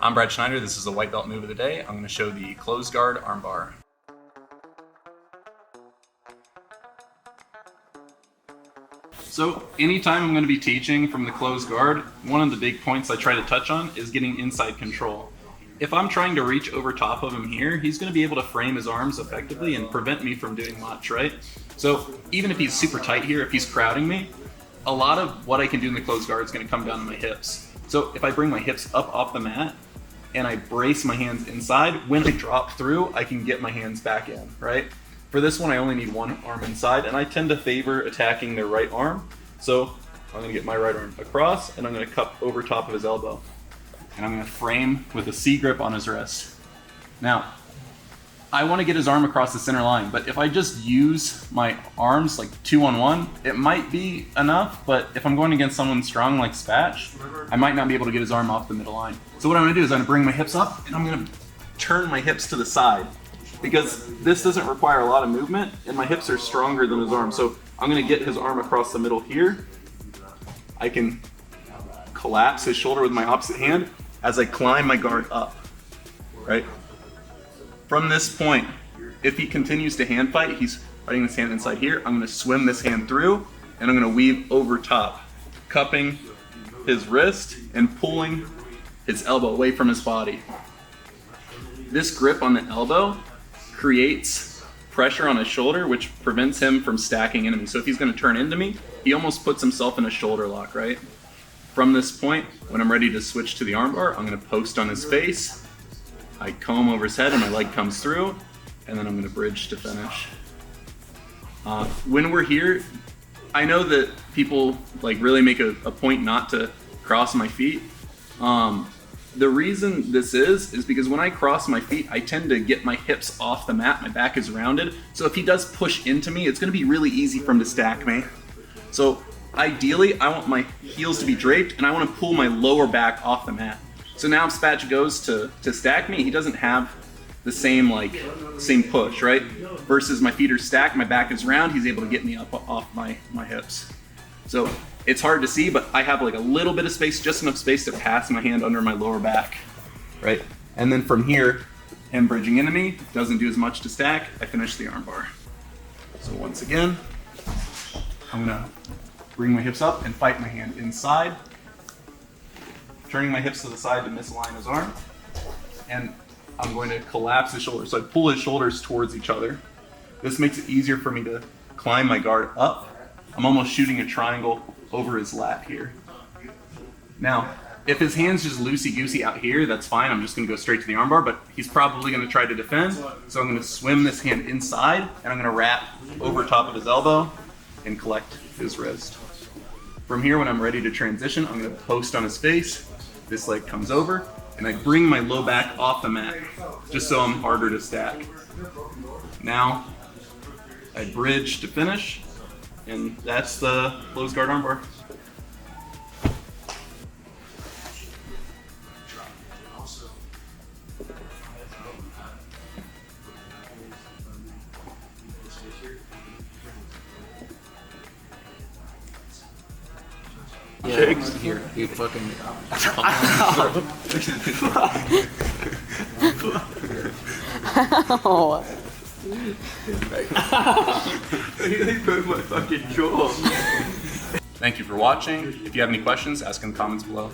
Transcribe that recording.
I'm Brad Schneider. This is the white belt move of the day. I'm going to show the closed guard armbar. So anytime I'm going to be teaching from the closed guard, one of the big points I try to touch on is getting inside control. If I'm trying to reach over top of him here, he's going to be able to frame his arms effectively and prevent me from doing much, right? So even if he's super tight here, if he's crowding me, a lot of what I can do in the closed guard is going to come down to my hips. So if I bring my hips up off the mat and I brace my hands inside, when I drop through, I can get my hands back in, right? For this one, I only need one arm inside, and I tend to favor attacking their right arm. So I'm going to get my right arm across, and I'm going to cup over top of his elbow. And I'm going to frame with a C grip on his wrist. Now, I want to get his arm across the center line, but if I just use my arms like 2-on-1, it might be enough, but if I'm going against someone strong like Spatch, I might not be able to get his arm off the middle line. So what I'm going to do is I'm going to bring my hips up, and I'm going to turn my hips to the side, because this doesn't require a lot of movement, and my hips are stronger than his arm. So I'm going to get his arm across the middle here. I can collapse his shoulder with my opposite hand as I climb my guard up, right? From this point, if he continues to hand fight, he's fighting this hand inside here, I'm going to swim this hand through, and I'm going to weave over top, cupping his wrist and pulling his elbow away from his body. This grip on the elbow creates pressure on his shoulder, which prevents him from stacking into me. So if he's going to turn into me, he almost puts himself in a shoulder lock, right? From this point, when I'm ready to switch to the armbar, I'm going to post on his face. I comb over his head and my leg comes through, and then I'm going to bridge to finish. When we're here, I know that people like really make a point not to cross my feet. The reason this is because when I cross my feet, I tend to get my hips off the mat, my back is rounded. So if he does push into me, it's going to be really easy for him to stack me. So ideally, I want my heels to be draped, and I want to pull my lower back off the mat. So now if Spatch goes to stack me, he doesn't have the same push, right? Versus my feet are stacked, my back is round, he's able to get me up off my hips. So it's hard to see, but I have like a little bit of space, just enough space to pass my hand under my lower back, right? And then from here, him bridging into me, doesn't do as much to stack, I finish the armbar. So once again, I'm gonna bring my hips up and fight my hand inside, turning my hips to the side to misalign his arm, and I'm going to collapse his shoulders. So I pull his shoulders towards each other. This makes it easier for me to climb my guard up. I'm almost shooting a triangle over his lat here. Now, if his hand's just loosey-goosey out here, that's fine. I'm just going to go straight to the armbar, but he's probably going to try to defend. So I'm going to swim this hand inside, and I'm going to wrap over top of his elbow and collect his wrist. From here, when I'm ready to transition, I'm going to post on his face. This leg comes over, and I bring my low back off the mat, just so I'm harder to stack. Now, I bridge to finish, and that's the closed guard armbar. Yeah, here, you fucking. Ow. He broke my fucking jaw. Thank you for watching. If you have any questions, ask in the comments below.